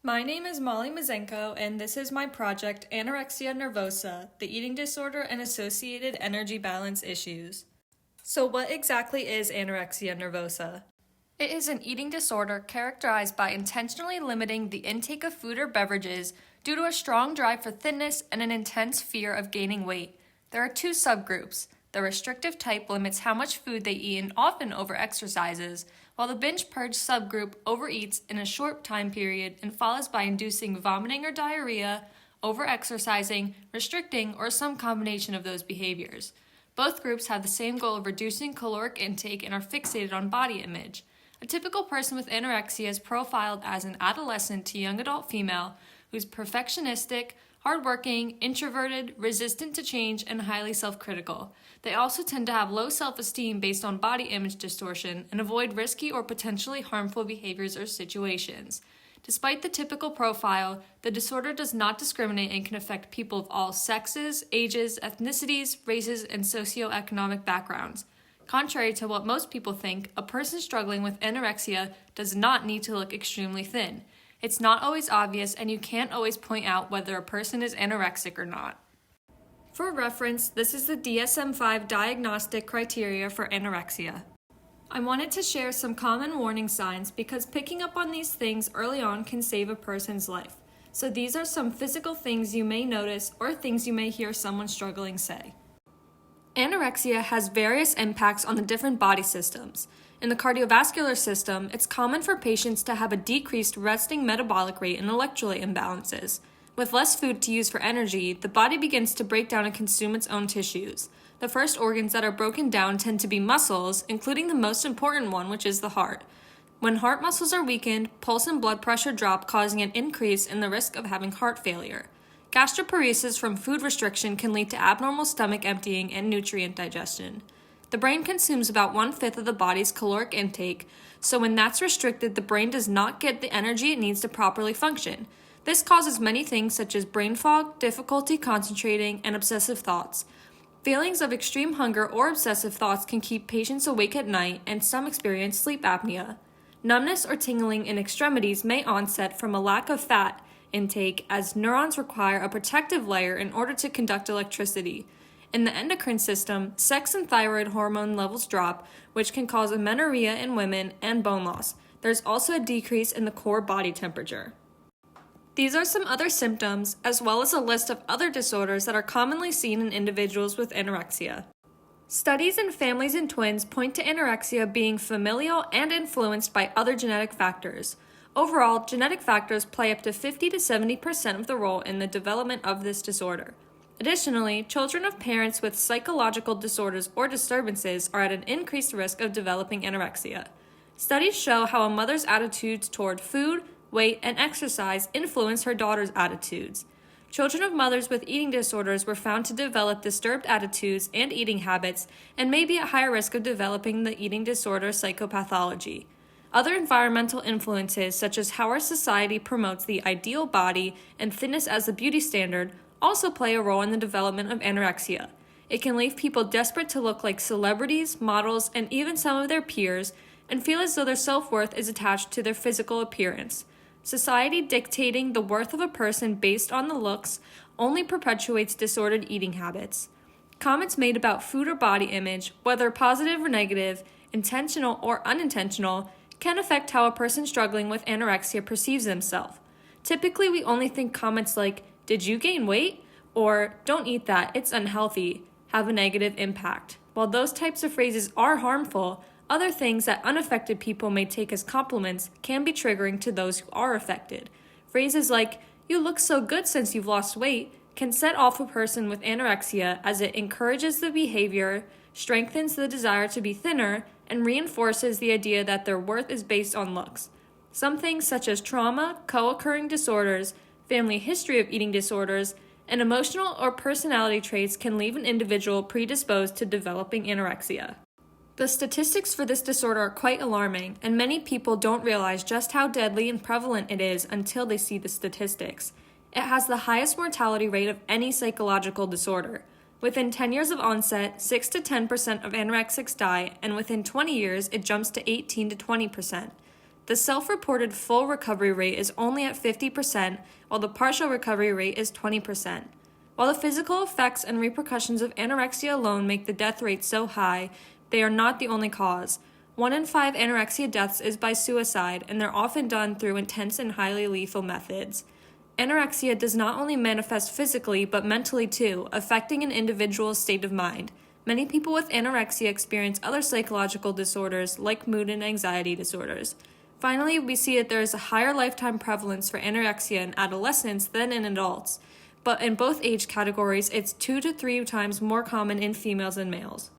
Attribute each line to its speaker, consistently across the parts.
Speaker 1: My name is Molly Mazenko, and this is my project, Anorexia Nervosa, the eating disorder and associated energy balance issues. So what exactly is anorexia nervosa? It is an eating disorder characterized by intentionally limiting the intake of food or beverages due to a strong drive for thinness and an intense fear of gaining weight. There are two subgroups. The restrictive type limits how much food they eat and often over-exercises, while the binge purge subgroup overeats in a short time period and follows by inducing vomiting or diarrhea, over-exercising, restricting, or some combination of those behaviors. Both groups have the same goal of reducing caloric intake and are fixated on body image. A typical person with anorexia is profiled as an adolescent to young adult female who's perfectionistic, hardworking, introverted, resistant to change, and highly self-critical. They also tend to have low self-esteem based on body image distortion and avoid risky or potentially harmful behaviors or situations. Despite the typical profile, the disorder does not discriminate and can affect people of all sexes, ages, ethnicities, races, and socioeconomic backgrounds. Contrary to what most people think, a person struggling with anorexia does not need to look extremely thin. It's not always obvious, and you can't always point out whether a person is anorexic or not. For reference, this is the DSM-5 diagnostic criteria for anorexia. I wanted to share some common warning signs because picking up on these things early on can save a person's life. So these are some physical things you may notice or things you may hear someone struggling say. Anorexia has various impacts on the different body systems. In the cardiovascular system, it's common for patients to have a decreased resting metabolic rate and electrolyte imbalances. With less food to use for energy, the body begins to break down and consume its own tissues. The first organs that are broken down tend to be muscles, including the most important one, which is the heart. When heart muscles are weakened, pulse and blood pressure drop, causing an increase in the risk of having heart failure. Gastroparesis from food restriction can lead to abnormal stomach emptying and nutrient digestion. The brain consumes about 1/5 of the body's caloric intake, so when that's restricted, the brain does not get the energy it needs to properly function. This causes many things such as brain fog, difficulty concentrating, and obsessive thoughts. Feelings of extreme hunger or obsessive thoughts can keep patients awake at night, and some experience sleep apnea. Numbness or tingling in extremities may onset from a lack of fat intake, as neurons require a protective layer in order to conduct electricity. In the endocrine system, sex and thyroid hormone levels drop, which can cause amenorrhea in women and bone loss. There's also a decrease in the core body temperature. These are some other symptoms, as well as a list of other disorders that are commonly seen in individuals with anorexia. Studies in families and twins point to anorexia being familial and influenced by other genetic factors. Overall, genetic factors play up to 50 to 70% of the role in the development of this disorder. Additionally, children of parents with psychological disorders or disturbances are at an increased risk of developing anorexia. Studies show how a mother's attitudes toward food, weight, and exercise influence her daughter's attitudes. Children of mothers with eating disorders were found to develop disturbed attitudes and eating habits and may be at higher risk of developing the eating disorder psychopathology. Other environmental influences, such as how our society promotes the ideal body and thinness as the beauty standard, also play a role in the development of anorexia. It can leave people desperate to look like celebrities, models, and even some of their peers, and feel as though their self-worth is attached to their physical appearance. Society dictating the worth of a person based on the looks only perpetuates disordered eating habits. Comments made about food or body image, whether positive or negative, intentional or unintentional, can affect how a person struggling with anorexia perceives themselves. Typically, we only think comments like, "Did you gain weight?" or "Don't eat that, it's unhealthy," have a negative impact. While those types of phrases are harmful, other things that unaffected people may take as compliments can be triggering to those who are affected. Phrases like, "You look so good since you've lost weight," can set off a person with anorexia, as it encourages the behavior, strengthens the desire to be thinner, and reinforces the idea that their worth is based on looks. Some things such as trauma, co-occurring disorders, family history of eating disorders, and emotional or personality traits can leave an individual predisposed to developing anorexia. The statistics for this disorder are quite alarming, and many people don't realize just how deadly and prevalent it is until they see the statistics. It has the highest mortality rate of any psychological disorder. Within 10 years of onset, 6 to 10% of anorexics die, and within 20 years, it jumps to 18 to 20%. The self-reported full recovery rate is only at 50%, while the partial recovery rate is 20%. While the physical effects and repercussions of anorexia alone make the death rate so high, they are not the only cause. 1 in 5 anorexia deaths is by suicide, and they're often done through intense and highly lethal methods. Anorexia does not only manifest physically, but mentally too, affecting an individual's state of mind. Many people with anorexia experience other psychological disorders, like mood and anxiety disorders. Finally, we see that there is a higher lifetime prevalence for anorexia in adolescents than in adults, but in both age categories, it's 2 to 3 times more common in females than males.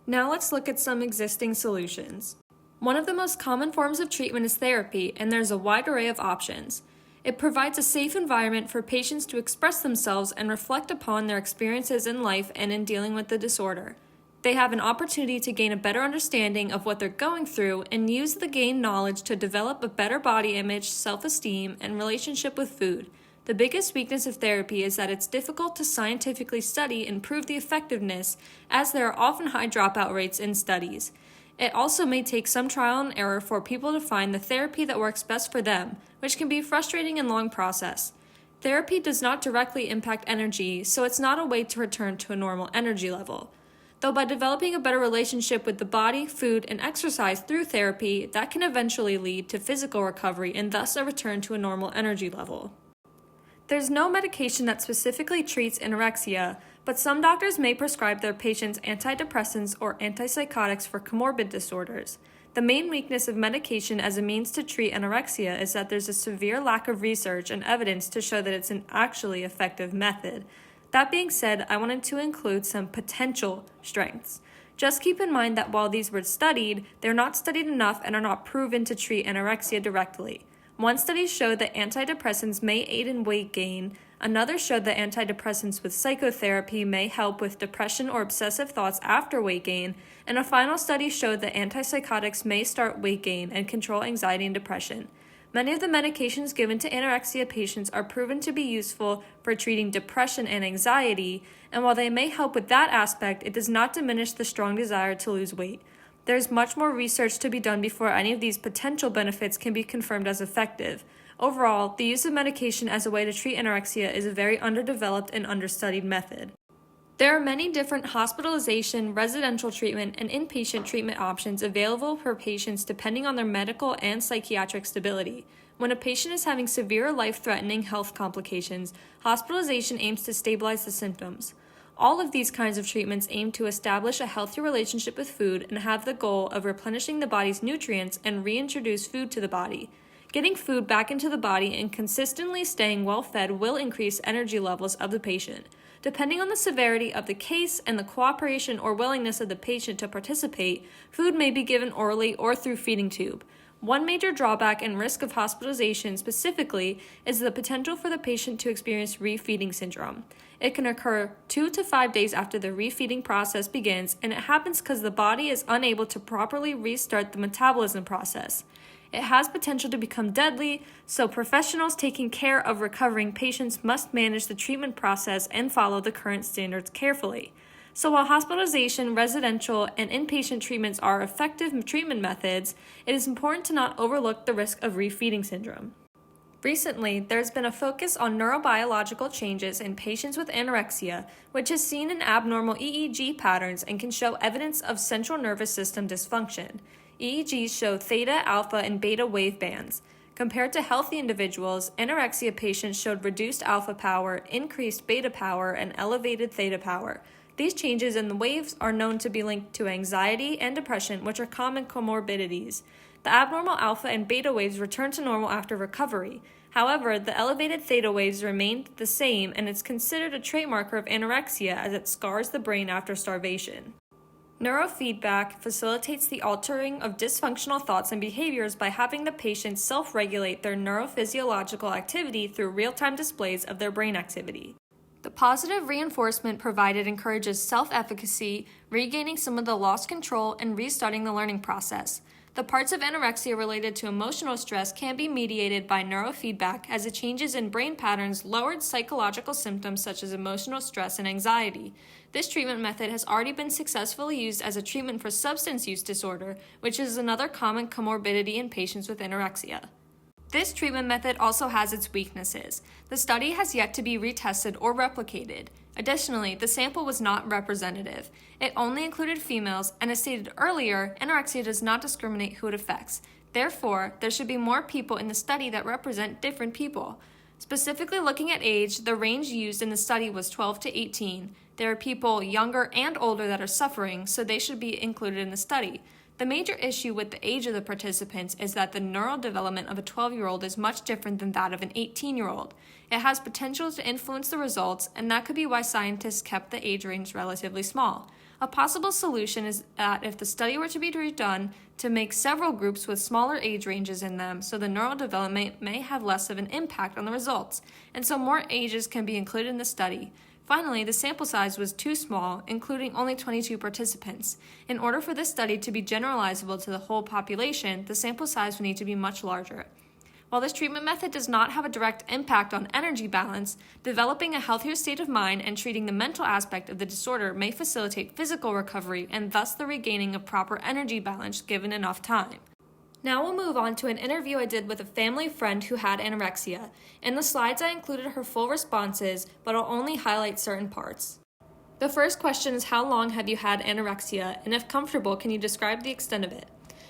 Speaker 1: Now let's look at some existing solutions. One of the most common forms of treatment is therapy, and there's a wide array of options. It provides a safe environment for patients to express themselves and reflect upon their experiences in life and in dealing with the disorder. They have an opportunity to gain a better understanding of what they're going through and use the gained knowledge to develop a better body image, self-esteem, and relationship with food. The biggest weakness of therapy is that it's difficult to scientifically study and prove the effectiveness, as there are often high dropout rates in studies. It also may take some trial and error for people to find the therapy that works best for them, which can be a frustrating and long process. Therapy does not directly impact energy, so it's not a way to return to a normal energy level. Though by developing a better relationship with the body, food, and exercise through therapy, that can eventually lead to physical recovery and thus a return to a normal energy level. There's no medication that specifically treats anorexia, but some doctors may prescribe their patients antidepressants or antipsychotics for comorbid disorders. The main weakness of medication as a means to treat anorexia is that there's a severe lack of research and evidence to show that it's an actually effective method. That being said, I wanted to include some potential strengths. Just keep in mind that while these were studied, they're not studied enough and are not proven to treat anorexia directly. One study showed that antidepressants may aid in weight gain. Another showed that antidepressants with psychotherapy may help with depression or obsessive thoughts after weight gain. And a final study showed that antipsychotics may start weight gain and control anxiety and depression. Many of the medications given to anorexia patients are proven to be useful for treating depression and anxiety, and while they may help with that aspect, it does not diminish the strong desire to lose weight. There is much more research to be done before any of these potential benefits can be confirmed as effective. Overall, the use of medication as a way to treat anorexia is a very underdeveloped and understudied method. There are many different hospitalization, residential treatment, and inpatient treatment options available for patients depending on their medical and psychiatric stability. When a patient is having severe life-threatening health complications, hospitalization aims to stabilize the symptoms. All of these kinds of treatments aim to establish a healthy relationship with food and have the goal of replenishing the body's nutrients and reintroduce food to the body. Getting food back into the body and consistently staying well-fed will increase energy levels of the patient. Depending on the severity of the case and the cooperation or willingness of the patient to participate, food may be given orally or through feeding tube. One major drawback and risk of hospitalization specifically is the potential for the patient to experience refeeding syndrome. It can occur 2 to 5 days after the refeeding process begins, and it happens because the body is unable to properly restart the metabolism process. It has potential to become deadly, so professionals taking care of recovering patients must manage the treatment process and follow the current standards carefully. So while hospitalization, residential, and inpatient treatments are effective treatment methods, it is important to not overlook the risk of refeeding syndrome. Recently, there's been a focus on neurobiological changes in patients with anorexia, which is seen in abnormal EEG patterns and can show evidence of central nervous system dysfunction. EEGs show theta, alpha, and beta wave bands. Compared to healthy individuals, anorexia patients showed reduced alpha power, increased beta power, and elevated theta power. These changes in the waves are known to be linked to anxiety and depression, which are common comorbidities. The abnormal alpha and beta waves return to normal after recovery. However, the elevated theta waves remained the same, and it's considered a trait marker of anorexia as it scars the brain after starvation. Neurofeedback facilitates the altering of dysfunctional thoughts and behaviors by having the patient self-regulate their neurophysiological activity through real-time displays of their brain activity. The positive reinforcement provided encourages self-efficacy, regaining some of the lost control, and restarting the learning process. The parts of anorexia related to emotional stress can be mediated by neurofeedback, as the changes in brain patterns lowered psychological symptoms such as emotional stress and anxiety. This treatment method has already been successfully used as a treatment for substance use disorder, which is another common comorbidity in patients with anorexia. This treatment method also has its weaknesses. The study has yet to be retested or replicated. Additionally, the sample was not representative. It only included females, and as stated earlier, anorexia does not discriminate who it affects. Therefore, there should be more people in the study that represent different people. Specifically looking at age, the range used in the study was 12 to 18. There are people younger and older that are suffering, so they should be included in the study. The major issue with the age of the participants is that the neural development of a 12-year-old is much different than that of an 18-year-old. It has potential to influence the results, and that could be why scientists kept the age range relatively small. A possible solution is that if the study were to be redone, to make several groups with smaller age ranges in them, so the neural development may have less of an impact on the results, and so more ages can be included in the study. Finally, the sample size was too small, including only 22 participants. In order for this study to be generalizable to the whole population, the sample size would need to be much larger. While this treatment method does not have a direct impact on energy balance, developing a healthier state of mind and treating the mental aspect of the disorder may facilitate physical recovery and thus the regaining of proper energy balance given enough time. Now we'll move on to an interview I did with a family friend who had anorexia. In the slides I included her full responses, but I'll only highlight certain parts. The first question is, how long have you had anorexia, and if comfortable, can you describe the extent of it?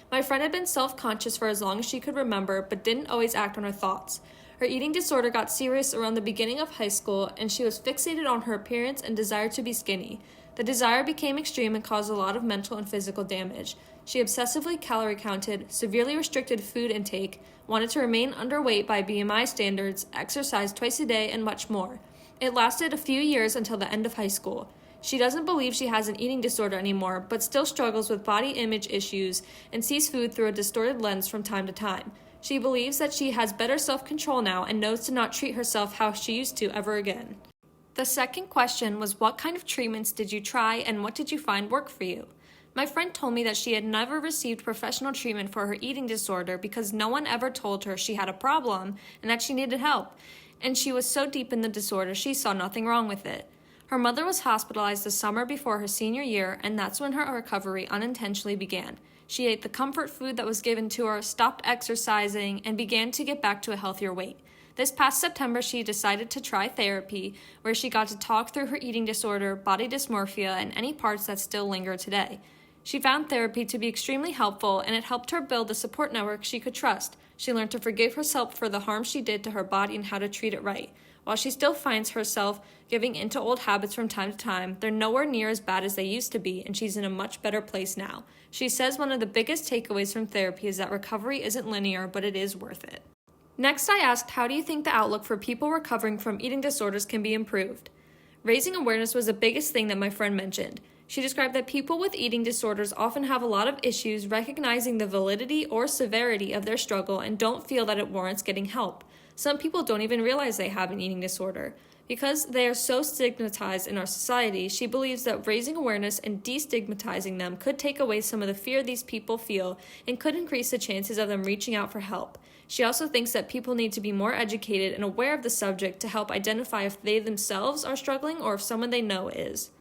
Speaker 1: My friend had been self-conscious for as long as she could remember, but didn't always act on her thoughts. Her eating disorder got serious around the beginning of high school, and she was fixated on her appearance and desired to be skinny. The desire became extreme and caused a lot of mental and physical damage. She obsessively calorie counted, severely restricted food intake, wanted to remain underweight by BMI standards, exercised twice a day, and much more. It lasted a few years until the end of high school. She doesn't believe she has an eating disorder anymore, but still struggles with body image issues and sees food through a distorted lens from time to time. She believes that she has better self-control now and knows to not treat herself how she used to ever again. The second question was, what kind of treatments did you try and what did you find worked for you? My friend told me that she had never received professional treatment for her eating disorder because no one ever told her she had a problem and that she needed help, and she was so deep in the disorder she saw nothing wrong with it. Her mother was hospitalized the summer before her senior year, and that's when her recovery unintentionally began. She ate the comfort food that was given to her, stopped exercising, and began to get back to a healthier weight. This past September, she decided to try therapy, where she got to talk through her eating disorder, body dysmorphia, and any parts that still linger today. She found therapy to be extremely helpful, and it helped her build a support network she could trust. She learned to forgive herself for the harm she did to her body and how to treat it right. While she still finds herself giving into old habits from time to time, they're nowhere near as bad as they used to be, and she's in a much better place now. She says one of the biggest takeaways from therapy is that recovery isn't linear, but it is worth it. Next, I asked, how do you think the outlook for people recovering from eating disorders can be improved? Raising awareness was the biggest thing that my friend mentioned. She described that people with eating disorders often have a lot of issues recognizing the validity or severity of their struggle and don't feel that it warrants getting help. Some people don't even realize they have an eating disorder. Because they are so stigmatized in our society, she believes that raising awareness and destigmatizing them could take away some of the fear these people feel and could increase the chances of them reaching out for help. She also thinks that people need to be more educated and aware of the subject to help identify if they themselves are struggling or if someone they know is.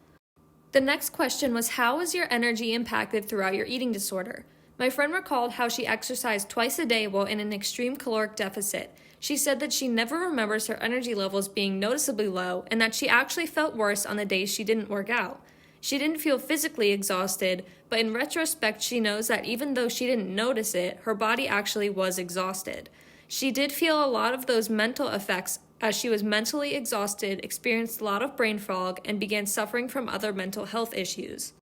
Speaker 1: The next question was, how was your energy impacted throughout your eating disorder? My friend recalled how she exercised twice a day while in an extreme caloric deficit. She said that she never remembers her energy levels being noticeably low and that she actually felt worse on the days she didn't work out. She didn't feel physically exhausted, but in retrospect she knows that even though she didn't notice it, her body actually was exhausted. She did feel a lot of those mental effects as she was mentally exhausted, experienced a lot of brain fog, and began suffering from other mental health issues.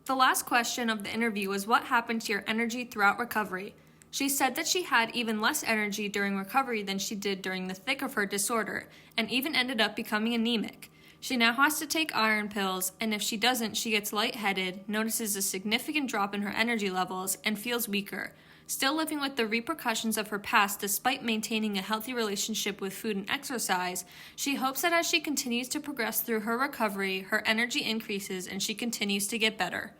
Speaker 1: The last question of the interview was, what happened to your energy throughout recovery? She said that she had even less energy during recovery than she did during the thick of her disorder, and even ended up becoming anemic. She now has to take iron pills, and if she doesn't, she gets lightheaded, notices a significant drop in her energy levels, and feels weaker. Still living with the repercussions of her past despite maintaining a healthy relationship with food and exercise, she hopes that as she continues to progress through her recovery, her energy increases and she continues to get better.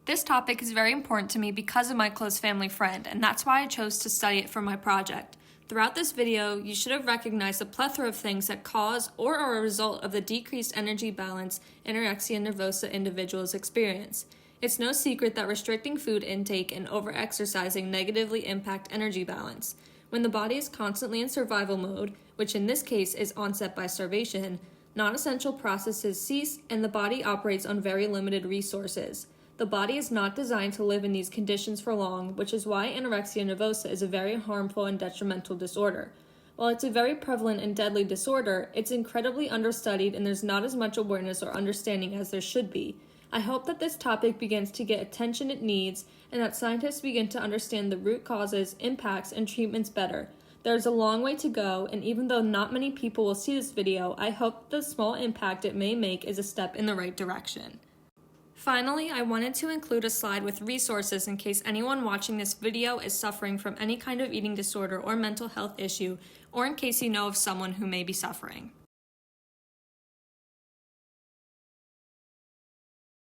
Speaker 1: This topic is very important to me because of my close family friend, and that's why I chose to study it for my project. Throughout this video, you should have recognized a plethora of things that cause or are a result of the decreased energy balance anorexia nervosa individuals experience. It's no secret that restricting food intake and overexercising negatively impact energy balance. When the body is constantly in survival mode, which in this case is onset by starvation, non-essential processes cease and the body operates on very limited resources. The body is not designed to live in these conditions for long, which is why anorexia nervosa is a very harmful and detrimental disorder. While it's a very prevalent and deadly disorder, it's incredibly understudied and there's not as much awareness or understanding as there should be. I hope that this topic begins to get attention it needs and that scientists begin to understand the root causes, impacts, and treatments better. There's a long way to go, and even though not many people will see this video, I hope the small impact it may make is a step in the right direction. Finally, I wanted to include a slide with resources in case anyone watching this video is suffering from any kind of eating disorder or mental health issue, or in case you know of someone who may be suffering.